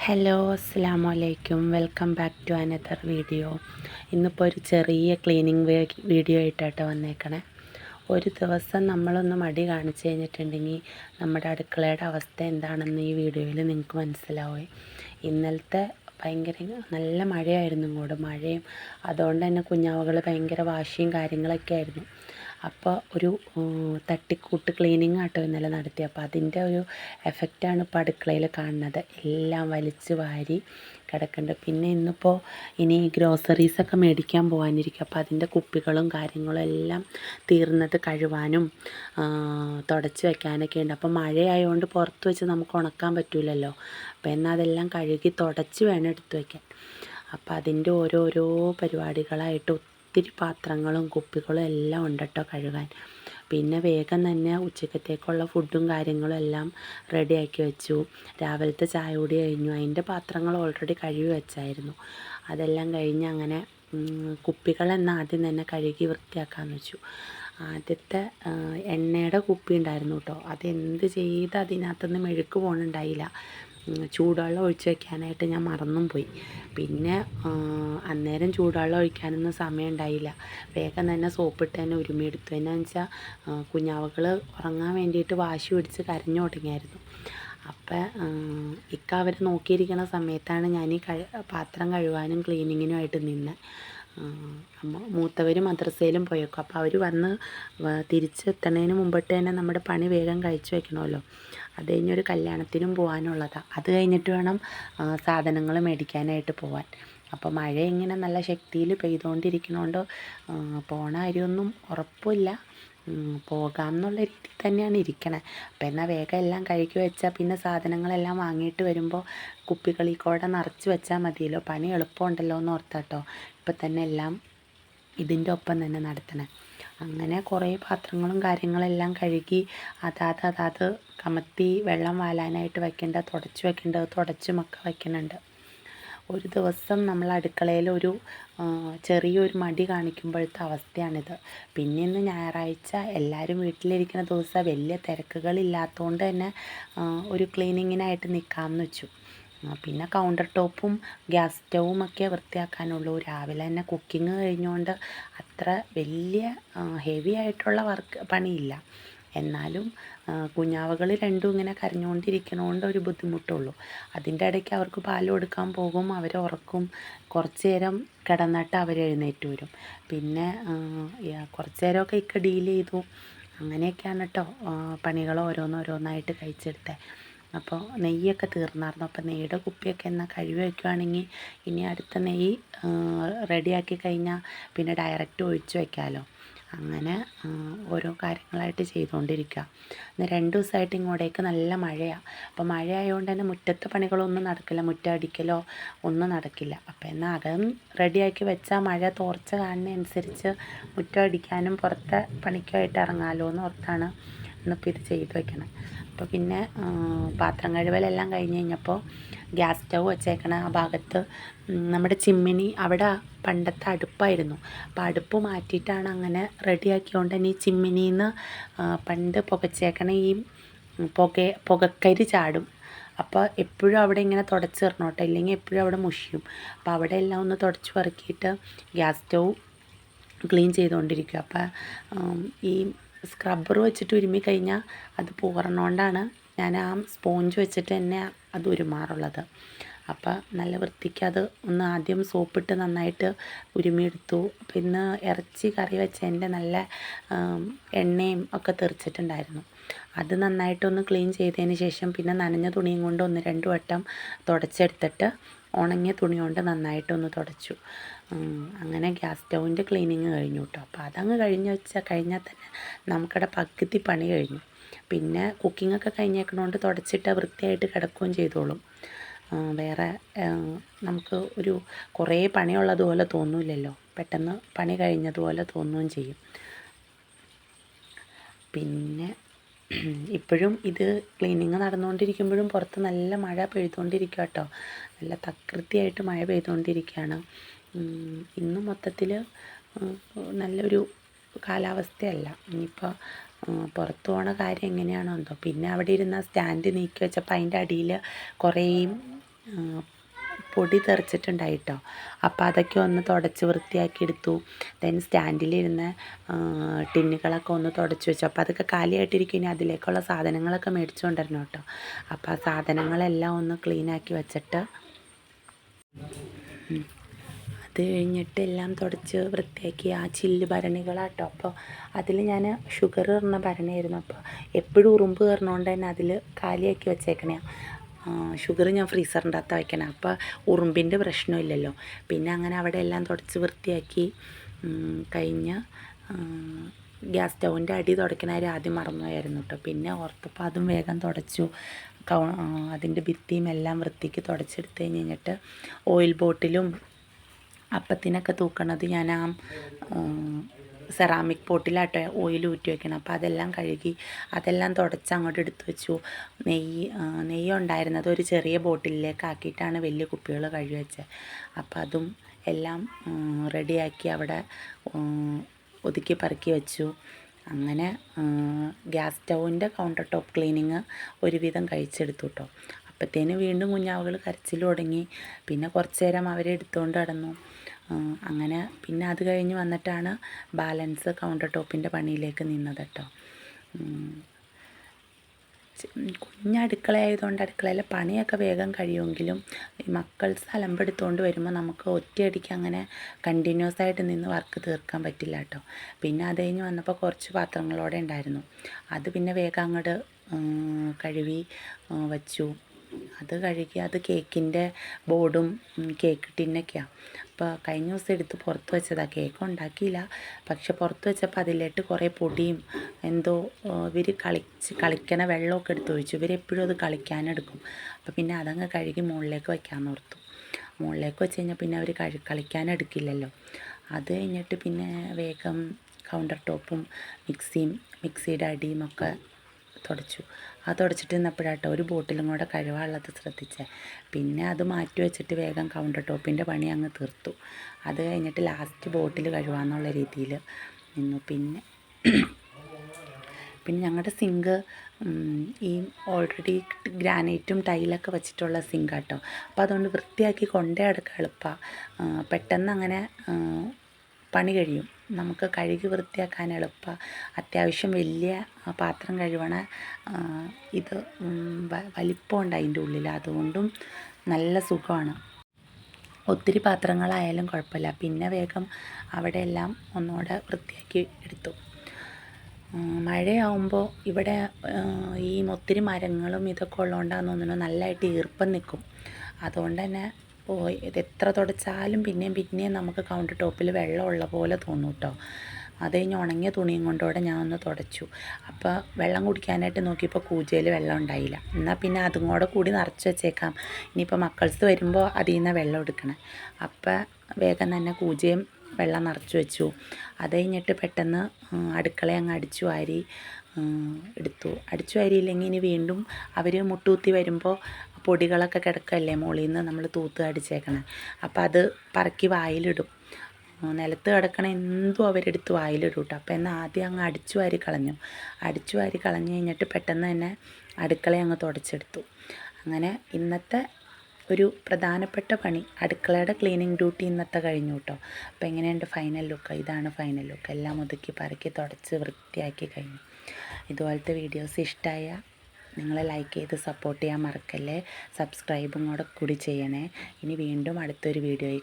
Hello, അസ്സലാമു അലൈക്കും. Welcome back to another video. ഇന്നിപ്പോൾ ഒരു ചെറിയ ക്ലീനിങ് വീഡിയോ ആയിട്ടാട്ടോ വന്നേക്കണേ. ഒരു ദിവസം നമ്മളൊന്ന് മടി കാണിച്ചു കഴിഞ്ഞിട്ടുണ്ടെങ്കിൽ നമ്മുടെ അടുക്കളയുടെ അവസ്ഥ എന്താണെന്ന് ഈ വീഡിയോയിൽ നിങ്ങൾക്ക് മനസ്സിലാവും. ഇന്നലത്തെ ഭയങ്കര നല്ല മഴയായിരുന്നു ഇങ്ങോട്ട്. മഴയും അതുകൊണ്ട് തന്നെ കുഞ്ഞാവകൾ ഭയങ്കര വാശിയും കാര്യങ്ങളൊക്കെ ആയിരുന്നു. അപ്പോൾ ഒരു തട്ടിക്കൂട്ട് ക്ലീനിങ് ആട്ടോ ഇന്നലെ നടത്തി. അപ്പോൾ അതിൻ്റെ ഒരു എഫക്റ്റാണ് ഇപ്പോൾ അടുക്കളയിൽ കാണുന്നത്. എല്ലാം വലിച്ച് വാരി കിടക്കുന്നുണ്ട്. പിന്നെ ഇന്നിപ്പോൾ ഇനി ഗ്രോസറീസൊക്കെ മേടിക്കാൻ പോകാനിരിക്കും. അപ്പോൾ അതിൻ്റെ കുപ്പികളും കാര്യങ്ങളും എല്ലാം തീർന്നത് കഴുകാനും തുടച്ച് വയ്ക്കാനൊക്കെ ഉണ്ട്. അപ്പോൾ മഴയായതുകൊണ്ട് പുറത്ത് വെച്ച് നമുക്ക് ഉണക്കാൻ പറ്റില്ലല്ലോ. അപ്പോൾ എന്നാൽ അതെല്ലാം കഴുകി തുടച്ച് വേണം എടുത്ത് വയ്ക്കാൻ. അപ്പോൾ അതിൻ്റെ ഓരോരോ പരിപാടികളായിട്ട് ഒത്തിരി പാത്രങ്ങളും കുപ്പികളും എല്ലാം ഉണ്ട് കേട്ടോ കഴുകാൻ. പിന്നെ വേഗം തന്നെ ഉച്ചക്കത്തേക്കുള്ള ഫുഡും കാര്യങ്ങളും എല്ലാം റെഡിയാക്കി വെച്ചു. രാവിലത്തെ ചായ കൂടി കഴിഞ്ഞു. അതിൻ്റെ പാത്രങ്ങൾ ഓൾറെഡി കഴുകി വെച്ചായിരുന്നു. അതെല്ലാം കഴിഞ്ഞ് അങ്ങനെ കുപ്പികളെന്നാൽ ആദ്യം തന്നെ കഴുകി വൃത്തിയാക്കാമെന്ന് വെച്ചു. ആദ്യത്തെ എണ്ണയുടെ കുപ്പി ഉണ്ടായിരുന്നു കേട്ടോ. അതെന്ത് ചെയ്ത് അതിനകത്തുനിന്ന് മെഴുക്ക് പോകണുണ്ടായില്ല. ചൂടുവെള്ളം ഒഴിച്ച് വയ്ക്കാനായിട്ട് ഞാൻ മറന്നും പോയി. പിന്നെ അന്നേരം ചൂടുവെള്ളം ഒഴിക്കാനൊന്നും സമയം ഉണ്ടായില്ല. വേഗം തന്നെ സോപ്പിട്ട് തന്നെ ഉരുമിയെടുത്തു. എന്നാന്ന് വെച്ചാൽ കുഞ്ഞാവകൾ ഉറങ്ങാൻ വേണ്ടിയിട്ട് വാശി പിടിച്ച് കരഞ്ഞു തുടങ്ങിയായിരുന്നു. അപ്പം അവർ നോക്കിയിരിക്കുന്ന സമയത്താണ് ഞാൻ ഈ പാത്രം കഴുകാനും ക്ലീനിങ്ങിനുമായിട്ട് നിന്ന്. മൂത്തവർ മദ്രസയിലും പോയേക്കും. അപ്പോൾ അവർ വന്ന് തിരിച്ചെത്തുന്നതിന് മുമ്പിട്ട് തന്നെ നമ്മുടെ പണി വേഗം കഴിച്ചു വയ്ക്കണമല്ലോ. അത് കഴിഞ്ഞൊരു കല്യാണത്തിനും പോകാനുള്ളതാണ്. അത് കഴിഞ്ഞിട്ട് വേണം സാധനങ്ങൾ മേടിക്കാനായിട്ട് പോകാൻ. അപ്പോൾ മഴ ഇങ്ങനെ നല്ല ശക്തിയിൽ പെയ്തുകൊണ്ടിരിക്കണോണ്ട് പോണ കാര്യമൊന്നും ഉറപ്പില്ല. പോകാം എന്നുള്ള രീതിയിൽ തന്നെയാണ് ഇരിക്കണേ. അപ്പോൾ എന്നാൽ വേഗം എല്ലാം കഴുകി വെച്ചാൽ പിന്നെ സാധനങ്ങളെല്ലാം വാങ്ങിയിട്ട് വരുമ്പോൾ കുപ്പികളിൽ കൂടെ നിറച്ച് വെച്ചാൽ മതിയല്ലോ. പണി എളുപ്പമുണ്ടല്ലോ എന്ന് ഓർത്താട്ടോ ഇപ്പം തന്നെ എല്ലാം ഇതിൻ്റെ ഒപ്പം തന്നെ നടത്തണേ. അങ്ങനെ കുറേ പാത്രങ്ങളും കാര്യങ്ങളെല്ലാം കഴുകി അതാത് കമത്തി വെള്ളം വാലാനായിട്ട് വയ്ക്കേണ്ടത് തുടച്ച് വയ്ക്കേണ്ടത് തുടച്ചുമൊക്കെ വയ്ക്കുന്നുണ്ട്. ഒരു ദിവസം നമ്മൾ അടുക്കളയിൽ ഒരു ചെറിയൊരു മടി കാണിക്കുമ്പോഴത്തെ അവസ്ഥയാണിത്. പിന്നെ ഇന്ന് ഞായറാഴ്ച എല്ലാവരും വീട്ടിലിരിക്കുന്ന ദിവസം വലിയ തിരക്കുകളില്ലാത്തതുകൊണ്ട് തന്നെ ഒരു ക്ലീനിങ്ങിനായിട്ട് നിൽക്കാമെന്ന് വെച്ചു. പിന്നെ കൗണ്ടർ ടോപ്പും ഗ്യാസ് സ്റ്റൗവും ഒക്കെ വൃത്തിയാക്കാനുള്ളൂ. രാവിലെ തന്നെ കുക്കിംഗ് കഴിഞ്ഞുകൊണ്ട് അത്ര വലിയ ഹെവി ആയിട്ടുള്ള പണിയില്ല. എന്നാലും കുഞ്ഞാവകൾ രണ്ടും ഇങ്ങനെ കരഞ്ഞുകൊണ്ടിരിക്കണോണ്ട് ഒരു ബുദ്ധിമുട്ടുള്ളൂ. അതിൻ്റെ ഇടയ്ക്ക് അവർക്ക് പാൽ കൊടുക്കാൻ പോകും, അവരെ ഉറക്കും. കുറച്ച് നേരം കിടന്നിട്ട് അവർ എഴുന്നേറ്റ് വരും. പിന്നെ കുറച്ച് നേരമൊക്കെ ഡീൽ ചെയ്തു. അങ്ങനെയൊക്കെയാണ് കേട്ടോ പണികൾ ഓരോന്നോരോന്നായിട്ട് കഴിച്ചെടുത്തത്. അപ്പോൾ നെയ്യൊക്കെ തീർന്നായിരുന്നു. അപ്പോൾ നെയ്യുടെ കുപ്പിയൊക്കെ എന്നാൽ കഴുകി വയ്ക്കുവാണെങ്കിൽ ഇനി അടുത്ത നെയ്യ് റെഡിയാക്കി കഴിഞ്ഞാൽ പിന്നെ ഡയറക്റ്റ് ഒഴിച്ച് വയ്ക്കാമല്ലോ. അങ്ങനെ ഓരോ കാര്യങ്ങളായിട്ട് ചെയ്തുകൊണ്ടിരിക്കുക. ഇന്ന് 2 ദിവസമായിട്ട് ഇങ്ങോട്ടേക്ക് നല്ല മഴയാണ്. അപ്പോൾ മഴയായതുകൊണ്ട് തന്നെ മുറ്റത്തെ പണികളൊന്നും നടക്കില്ല. മുറ്റം അടിക്കലോ ഒന്നും നടക്കില്ല. അപ്പോൾ എന്നാൽ അകം റെഡിയാക്കി വെച്ചാൽ മഴ തോർച്ച കാണുന്നതനുസരിച്ച് മുറ്റം അടിക്കാനും പുറത്തെ പണിക്കുമായിട്ട് ഇറങ്ങാമല്ലോ എന്ന് ഓർത്താണ് ഇന്നിപ്പോൾ ഇത് ചെയ്ത് വയ്ക്കണം. അപ്പോൾ പിന്നെ പാത്രം കഴുകലെല്ലാം കഴിഞ്ഞ് കഴിഞ്ഞപ്പോൾ ഗ്യാസ് സ്റ്റൗ വച്ചേക്കണ ആ ഭാഗത്ത് നമ്മുടെ ചിമ്മിനി അവിടെ പണ്ടത്തെ അടുപ്പായിരുന്നു. അപ്പോൾ അടുപ്പ് മാറ്റിയിട്ടാണ് അങ്ങനെ റെഡിയാക്കിയോണ്ട് തന്നെ ഈ ചിമ്മിനിയിൽ നിന്ന് പണ്ട് പുകച്ചേക്കണ ഈ പുകക്കരി ചാടും. അപ്പോൾ എപ്പോഴും അവിടെ ഇങ്ങനെ തുടച്ച് തരണോട്ടെ, ഇല്ലെങ്കിൽ എപ്പോഴും അവിടെ മുഷിയും. അപ്പോൾ അവിടെ എല്ലാം ഒന്ന് തുടച്ച് പെറുക്കിയിട്ട് ഗ്യാസ് സ്റ്റൗ ക്ലീൻ ചെയ്തുകൊണ്ടിരിക്കുക. അപ്പോൾ ഈ സ്ക്രബ്ബർ വെച്ചിട്ട് ഉരുമ്മി കഴിഞ്ഞാൽ അത് പോരണോണ്ടാണ് ഞാൻ ആ സ്പോഞ്ച് വെച്ചിട്ട് തന്നെ അത് ഉരുമാറുള്ളത്. അപ്പോൾ നല്ല വൃത്തിക്ക് അത് ഒന്ന് ആദ്യം സോപ്പിട്ട് നന്നായിട്ട് ഉരുമിയെടുത്തു. അപ്പോൾ ഇന്ന് ഇറച്ചി കറി വെച്ചതിൻ്റെ നല്ല എണ്ണയും ഒക്കെ തെറിച്ചിട്ടുണ്ടായിരുന്നു. അത് നന്നായിട്ടൊന്ന് ക്ലീൻ ചെയ്തതിന് ശേഷം പിന്നെ നനഞ്ഞ തുണിയും കൊണ്ട് 1-2 വട്ടം തുടച്ചെടുത്തിട്ട് ഉണങ്ങിയ തുണി കൊണ്ട് നന്നായിട്ടൊന്ന് തുടച്ചു. അങ്ങനെ ഗ്യാസ് സ്റ്റൗവിൻ്റെ ക്ലീനിങ് കഴിഞ്ഞു കേട്ടോ. അപ്പോൾ അതങ്ങ് കഴിഞ്ഞാൽ തന്നെ നമുക്കിവിടെ പകുതി പണി കഴിഞ്ഞു. പിന്നെ കുക്കിങ്ങൊക്കെ കഴിഞ്ഞേക്കണോണ്ട് തുടച്ചിട്ട് വൃത്തിയായിട്ട് കിടക്കുകയും ചെയ്തോളും. വേറെ നമുക്ക് ഒരു കുറേ പണിയുള്ളതുപോലെ തോന്നില്ലല്ലോ. പെട്ടെന്ന് പണി കഴിഞ്ഞതുപോലെ തോന്നുകയും ചെയ്യും. പിന്നെ ഇപ്പോഴും ഇത് ക്ലീനിങ് നടന്നുകൊണ്ടിരിക്കുമ്പോഴും പുറത്ത് നല്ല മഴ പെയ്തുകൊണ്ടിരിക്കുക കേട്ടോ. നല്ല തകൃതിയായിട്ട് മഴ പെയ്തുകൊണ്ടിരിക്കുകയാണ്. ഇന്ന് മൊത്തത്തിൽ നല്ലൊരു കാലാവസ്ഥയല്ല. ഇനിയിപ്പോൾ പുറത്ത് പോകണ കാര്യം എങ്ങനെയാണോ എന്തോ. പിന്നെ അവിടെ ഇരുന്ന സ്റ്റാൻഡ് നീക്കി വെച്ചപ്പോൾ അതിൻ്റെ അടിയിൽ കുറേ പൊടി തെറിച്ചിട്ടുണ്ടായിട്ടോ. അപ്പോൾ അതൊക്കെ ഒന്ന് തുടച്ച് വൃത്തിയാക്കി എടുത്തു. ദെൻ സ്റ്റാൻഡിലിരുന്ന ടിന്നുകളൊക്കെ ഒന്ന് തുടച്ച് വെച്ചു. അപ്പോൾ അതൊക്കെ കാലിയായിട്ടിരിക്കും. ഇനി അതിലേക്കുള്ള സാധനങ്ങളൊക്കെ മേടിച്ചു കൊണ്ടുവരണം കേട്ടോ. അപ്പോൾ ആ സാധനങ്ങളെല്ലാം ഒന്ന് ക്ലീനാക്കി വെച്ചിട്ട് അത് കഴിഞ്ഞിട്ട് എല്ലാം തുടച്ച് വൃത്തിയാക്കി ആ ചില്ല് ഭരണികളാട്ടോ. അപ്പോൾ അതിൽ ഞാൻ ഷുഗർ ഇടുന്ന ഭരണിയായിരുന്നു. അപ്പോൾ എപ്പോഴും ഉറുമ്പ് കയറണോണ്ട് തന്നെ അതിൽ കാലിയാക്കി വെച്ചേക്കണേ. ഷുഗർ ഞാൻ ഫ്രീസറിൻ്റെ അകത്ത് വയ്ക്കണം. അപ്പോൾ ഉറുമ്പിൻ്റെ പ്രശ്നമില്ലല്ലോ. പിന്നെ അങ്ങനെ അവിടെ എല്ലാം തുടച്ച് വൃത്തിയാക്കി കഴിഞ്ഞ് ഗ്യാസ് സ്റ്റൗവിൻ്റെ അടി തുടയ്ക്കണവരെ ആദ്യം മറന്നുപോയായിരുന്നു കേട്ടോ. പിന്നെ ഓർത്തപ്പോൾ അതും വേഗം തുടച്ചു. അതിൻ്റെ ഭിത്തിയും എല്ലാം വൃത്തിക്ക് തുടച്ചെടുത്ത് കഴിഞ്ഞിട്ട് ഓയിൽ ബോട്ടിലും അപ്പത്തിനൊക്കെ തൂക്കണത് ഞാൻ ആ സെറാമിക് പോട്ടിലാട്ടോ ഓയിൽ ഊറ്റി വയ്ക്കണം. അപ്പോൾ അതെല്ലാം കഴുകി അതെല്ലാം തുടച്ച് അങ്ങോട്ട് എടുത്ത് വെച്ചു. നെയ്യ് ഉണ്ടായിരുന്നത് ഒരു ചെറിയ ബോട്ടിലേക്ക് ആക്കിയിട്ടാണ് വലിയ കുപ്പികൾ കഴുകി വെച്ചത്. അപ്പോൾ അതും എല്ലാം റെഡിയാക്കി അവിടെ ഒതുക്കി പറക്കി വെച്ചു. അങ്ങനെ ഗ്യാസ് സ്റ്റൗവിൻ്റെ കൗണ്ടർ ടോപ്പ് ക്ലീനിങ് ഒരുവിധം കഴിച്ചെടുത്തു കേട്ടോ. അപ്പോഴത്തേന് വീണ്ടും കുഞ്ഞാവുകൾ കരച്ചിൽ തുടങ്ങി. പിന്നെ കുറച്ച് നേരം അവരെ എടുത്തുകൊണ്ട് നടന്നു. അങ്ങനെ പിന്നെ അത് കഴിഞ്ഞ് വന്നിട്ടാണ് ബാലൻസ് കൗണ്ടർ ടോപ്പിൻ്റെ പണിയിലേക്ക് നിന്നത് കേട്ടോ. കുഞ്ഞടുക്കള ആയതുകൊണ്ട് അടുക്കളയിലെ പണിയൊക്കെ വേഗം കഴിയുമെങ്കിലും ഈ മക്കൾ അലമ്പെടുത്തുകൊണ്ട് വരുമ്പോൾ നമുക്ക് ഒറ്റയടിക്ക് അങ്ങനെ കണ്ടിന്യൂസ് ആയിട്ട് നിന്ന് വർക്ക് തീർക്കാൻ പറ്റില്ല കേട്ടോ. പിന്നെ അത് കഴിഞ്ഞ് വന്നപ്പോൾ കുറച്ച് പാത്രങ്ങളോടെ ഉണ്ടായിരുന്നു. അത് പിന്നെ വേഗം അങ്ങോട്ട് കഴുകി വച്ചു. അത് കഴുകി അത് കേക്കിൻ്റെ ബോർഡും കേക്ക് ടിന്നൊക്കെയാണ്. അപ്പോൾ കഴിഞ്ഞ ദിവസം എടുത്ത് പുറത്ത് വെച്ചതാണ്. കേക്ക് ഉണ്ടാക്കിയില്ല. പക്ഷെ പുറത്ത് വെച്ചപ്പോൾ അതിലിട്ട് കുറേ പൊടിയും എന്തോ ഇവർ കളിക്കണ വെള്ളമൊക്കെ എടുത്ത് ഒഴിച്ചു. ഇവരെപ്പോഴും അത് കളിക്കാനെടുക്കും. അപ്പോൾ പിന്നെ അതങ്ങ് കഴുകി മുകളിലേക്ക് വയ്ക്കാമെന്ന് ഓർത്തു. മുകളിലേക്ക് വെച്ച് കഴിഞ്ഞാൽ പിന്നെ അവർ കളിക്കാനെടുക്കില്ലല്ലോ. അത് കഴിഞ്ഞിട്ട് പിന്നെ വേഗം കൗണ്ടർ ടോപ്പും മിക്സിയുടെ അടിയും ഒക്കെ തുടച്ചു. ആ തുടച്ചിട്ട് നിന്നപ്പോഴാട്ടോ ഒരു ബോട്ടിലും കൂടെ കഴുകാനുള്ളത് ശ്രദ്ധിച്ചത്. പിന്നെ അത് മാറ്റി വെച്ചിട്ട് വേഗം കൗണ്ടർ ടോപ്പിൻ്റെ പണി അങ്ങ് തീർത്തു. അത് കഴിഞ്ഞിട്ട് ലാസ്റ്റ് ബോട്ടിൽ കഴുകാമെന്നുള്ള രീതിയിൽ നിന്നു. പിന്നെ ഞങ്ങളുടെ സിങ്ക് ഈ ഓൾറെഡി ഗ്രാനൈറ്റും ടൈലൊക്കെ വെച്ചിട്ടുള്ള സിങ്കാട്ടോ. അപ്പോൾ അതുകൊണ്ട് വൃത്തിയാക്കി കൊണ്ടേ എടുക്കാൻ എളുപ്പമാണ്. പെട്ടെന്ന് അങ്ങനെ പണി കഴിയും. നമുക്ക് കഴുകി വൃത്തിയാക്കാൻ എളുപ്പമാണ്. അത്യാവശ്യം വലിയ പാത്രം കഴുകണ ഇത് വലിപ്പമുണ്ട് അതിൻ്റെ ഉള്ളിൽ. അതുകൊണ്ടും നല്ല സുഖമാണ്. ഒത്തിരി പാത്രങ്ങളായാലും കുഴപ്പമില്ല. പിന്നെ വേഗം അവിടെ എല്ലാം ഒന്നുകൂടെ വൃത്തിയാക്കി എടുത്തു. മഴയാവുമ്പോൾ ഇവിടെ ഈ ഒത്തിരി മരങ്ങളും ഇതൊക്കെ ഉള്ളതുകൊണ്ടാണെന്ന് തോന്നുന്നു നല്ലതായിട്ട് ഈർപ്പം നിൽക്കും. അതുകൊണ്ട് തന്നെ ഇത് എത്ര തുടച്ചാലും പിന്നെയും നമുക്ക് കൗണ്ടർ ടോപ്പിൽ വെള്ളമുള്ള പോലെ തോന്നും കേട്ടോ. അത് കഴിഞ്ഞ് ഉണങ്ങിയ തുണിയും കൊണ്ടോടെ ഞാൻ ഒന്ന് തുടച്ചു. അപ്പോൾ വെള്ളം കുടിക്കാനായിട്ട് നോക്കിയപ്പോൾ കൂജയിൽ വെള്ളം ഉണ്ടായില്ല. എന്നാൽ പിന്നെ അതും കൂടി നിറച്ച് വെച്ചേക്കാം. ഇനിയിപ്പോൾ മക്കൾസ് വരുമ്പോൾ അതിൽ നിന്ന് വെള്ളം എടുക്കണം. അപ്പോൾ വേഗം തന്നെ കൂജയും വെള്ളം നിറച്ച് വെച്ചു. അത് കഴിഞ്ഞിട്ട് പെട്ടെന്ന് അടുക്കള അങ്ങ് അടിച്ചു വാരി എടുത്തു. അടിച്ചു വാരിയില്ലെങ്കിൽ ഇനി വീണ്ടും അവർ മുട്ടൂത്തി വരുമ്പോൾ പൊടികളൊക്കെ കിടക്കല്ലേ മുകളിൽ നിന്ന് നമ്മൾ തൂത്ത് അടിച്ചേക്കണം. അപ്പോൾ അത് പറക്കി വായിലിടും. നിലത്ത് കിടക്കണ എന്തും അവരെടുത്ത് വായിലിടും കേട്ടോ. അപ്പോൾ എന്നാൽ ആദ്യം അങ്ങ് അടിച്ചു വാരി കളഞ്ഞു കഴിഞ്ഞിട്ട് പെട്ടെന്ന് തന്നെ അടുക്കള അങ്ങ് തുടച്ചെടുത്തു. അങ്ങനെ ഇന്നത്തെ ഒരു പ്രധാനപ്പെട്ട പണി അടുക്കളയുടെ ക്ലീനിങ് ഡ്യൂട്ടി ഇന്നത്തെ കഴിഞ്ഞു കേട്ടോ. അപ്പോൾ എങ്ങനെയുണ്ട് ഫൈനൽ ലുക്ക്? ഇതാണ് ഫൈനൽ ലുക്ക്. എല്ലാം ഒതുക്കി പറക്കി തുടച്ച് വൃത്തിയാക്കി കഴിഞ്ഞു. ഇതുപോലത്തെ വീഡിയോസ് ഇഷ്ടമായ നിങ്ങൾ ലൈക്ക് ചെയ്ത് സപ്പോർട്ട് ചെയ്യാൻ മറക്കല്ലേ. സബ്സ്ക്രൈബും കൂടി ചെയ്യണേ. ഇനി വീണ്ടും അടുത്തൊരു വീഡിയോയിൽ